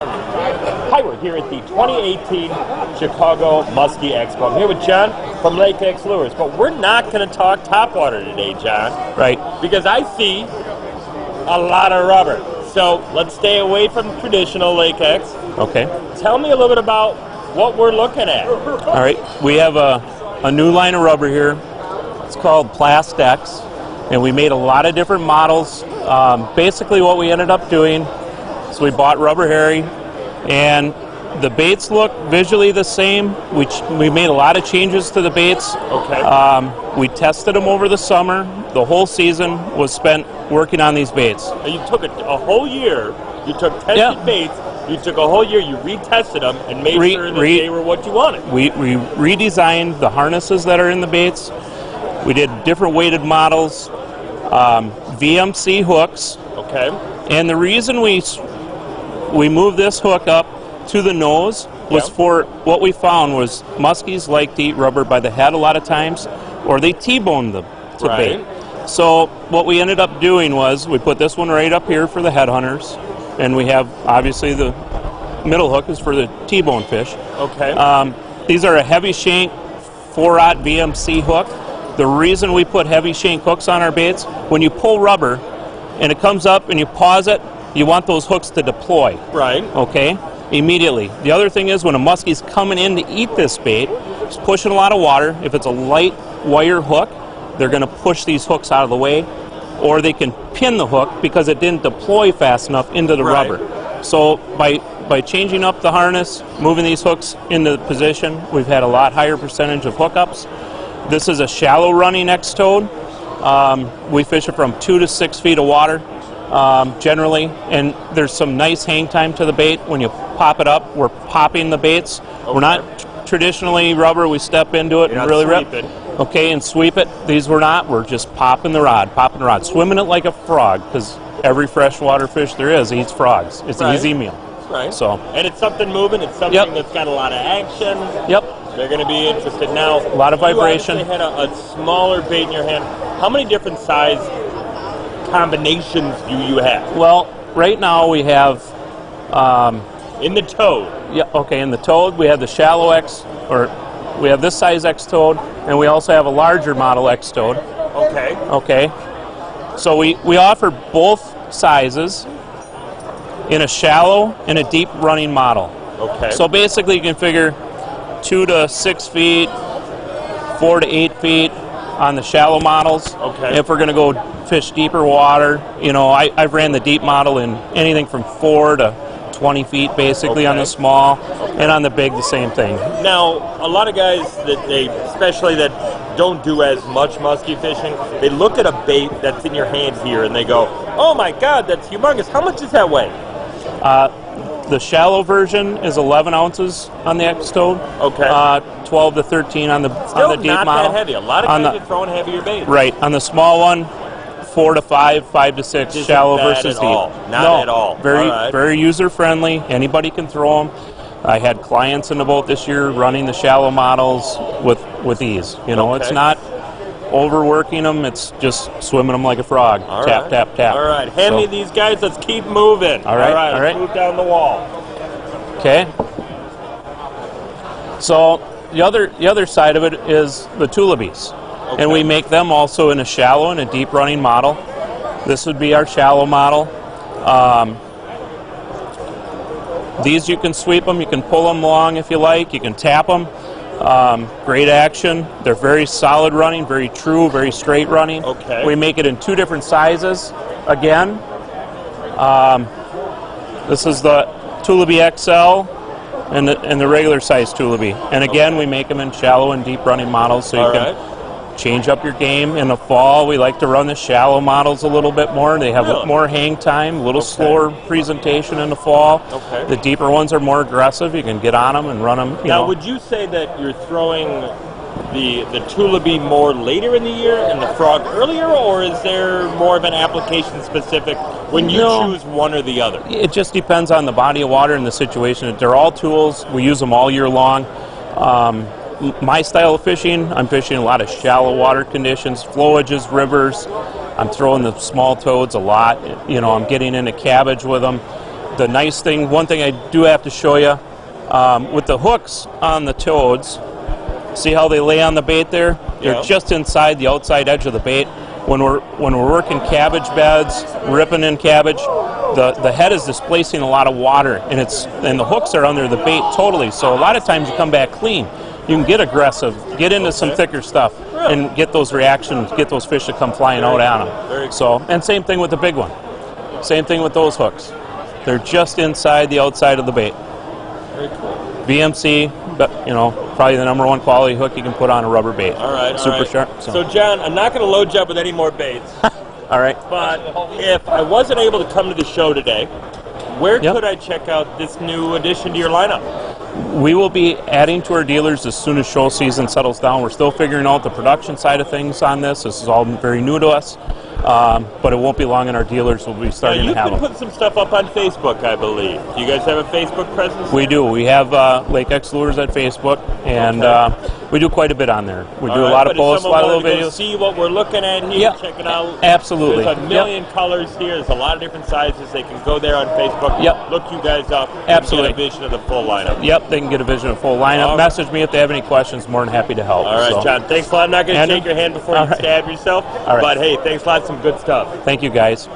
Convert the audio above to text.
Hi, we're here at the 2018 Chicago Musky Expo. I'm here with John from Latex Lures, but we're not going to talk topwater today, John. Right. Because I see a lot of rubber. So let's stay away from traditional latex. Okay. Tell me a little bit about what we're looking at. All right. We have a new line of rubber here. It's called Plastex, and we made a lot of different models. Basically what we ended up doing is we bought Rubber Harry, and the baits look visually the same. We made a lot of changes to the baits. Okay. We tested them over the summer. The whole season was spent working on these baits. You took a whole year, you took tested baits, you took a whole year, you retested them and made sure that they were what you wanted. We redesigned the harnesses that are in the baits. We did different weighted models, VMC hooks. Okay. And the reason we moved this hook up to the nose was for what we found was muskies like to eat rubber by the head a lot of times, or they T-bone them to bait. So what we ended up doing was we put this one right up here for the headhunters, and we have obviously the middle hook is for the T-bone fish. Okay. These are a heavy shank 4/0 VMC hook. The reason we put heavy shank hooks on our baits, when you pull rubber and it comes up and you pause it, you want those hooks to deploy. Right. Okay? Immediately. The other thing is when a muskie's coming in to eat this bait, it's pushing a lot of water. If it's a light wire hook, they're going to push these hooks out of the way, or they can pin the hook because it didn't deploy fast enough into the rubber. So by changing up the harness, moving these hooks into position, we've had a lot higher percentage of hookups. This is a shallow running X-toad. We fish it from 2 to 6 feet of water generally, and there's some nice hang time to the bait. When you pop it up, we're popping the baits. Okay. We're not traditionally rubber, we step into it and really rip. Okay, and sweep it. These we're not, we're just popping the rod, swimming it like a frog, because every freshwater fish there is eats frogs. It's an easy meal. Right. So. And it's something moving, it's something that's got a lot of action. Yep. They're going to be interested. Now, a lot of vibration. You had a smaller bait in your hand. How many different size combinations do you have? Well, right now we have in the toad. Yeah, okay, in the toad we have the shallow X, or we have this size X toad, and we also have a larger model X toad. Okay. Okay. So we offer both sizes in a shallow and a deep running model. Okay. So basically you can figure 2 to 6 feet, 4 to 8 feet on the shallow models. Okay. If we're going to go fish deeper water, you know, I've ran the deep model in anything from 4 to 20 feet basically on the small, and on the big the same thing. Now, a lot of guys especially that don't do as much musky fishing, they look at a bait that's in your hand here and they go, "Oh my God, that's humongous! How much does that weigh?" The shallow version is 11 ounces on the X-toad. Okay. 12 to 13 on the deep model. Still not that heavy. A lot of guys are throwing heavier bait. Right. On the small one, 4 to 5, 5 to 6, shallow versus deep. Not at all. Very user friendly. Anybody can throw them. I had clients in the boat this year running the shallow models with ease. You know, it's not overworking them, it's just swimming them like a frog. Tap, tap, tap. All right, hand me these guys, let's keep moving. All right, let's move down the wall. Okay. So the other side of it is the Mutulu Bees. Okay. And we make them also in a shallow and a deep running model. This would be our shallow model. These you can sweep them, you can pull them along if you like, you can tap them. Great action. They're very solid running, very true, very straight running. Okay. We make it in 2 different sizes. Again, this is the Mutulu Bee XL and the regular size Mutulu Bee. And again, we make them in shallow and deep running models, so you can change up your game. In the fall, we like to run the shallow models a little bit more. They have more hang time, a little slower presentation in the fall. Okay. The deeper ones are more aggressive. You can get on them and run them. Now, would you say that you're throwing the Mutulu Bee more later in the year and the frog earlier, or is there more of an application specific when you choose one or the other? It just depends on the body of water and the situation. They're all tools. We use them all year long. My style of fishing, I'm fishing a lot of shallow water conditions, flowages, rivers. I'm throwing the small toads a lot. You know, I'm getting into cabbage with them. the nice thing, one thing I do have to show you, with the hooks on the toads, see how they lay on the bait there? They're just inside the outside edge of the bait. When we're working cabbage beds, ripping in cabbage, the head is displacing a lot of water, and the hooks are under the bait totally. So a lot of times you come back clean. You can get aggressive, get into some thicker stuff, and get those reactions, get those fish to come flying out at them. So, and same thing with the big one. Same thing with those hooks. They're just inside the outside of the bait. Very cool. VMC, but probably the #1 quality hook you can put on a rubber bait. All right, super sharp. So John, I'm not going to load you up with any more baits. All right. But if I wasn't able to come to the show today, where could I check out this new addition to your lineup? We will be adding to our dealers as soon as show season settles down. We're still figuring out the production side of things on this. This is all very new to us. But it won't be long and our dealers will be starting to have them. You've been putting some stuff up on Facebook, I believe. Do you guys have a Facebook presence? We do. We have Latex Lures at Facebook, and we do quite a bit on there. We do a lot of posts, a lot of little videos. See what we're looking at here, check it out. Absolutely. There's a million colors here. There's a lot of different sizes. They can go there on Facebook, look you guys up, absolutely, and get a vision of the full lineup. Yep, they can get a vision of the full lineup. Message me if they have any questions. More than happy to help. All right, John. Thanks a lot. I'm not going to shake your hand before you stab yourself. But hey, thanks a lot. Some good stuff. Thank you, guys.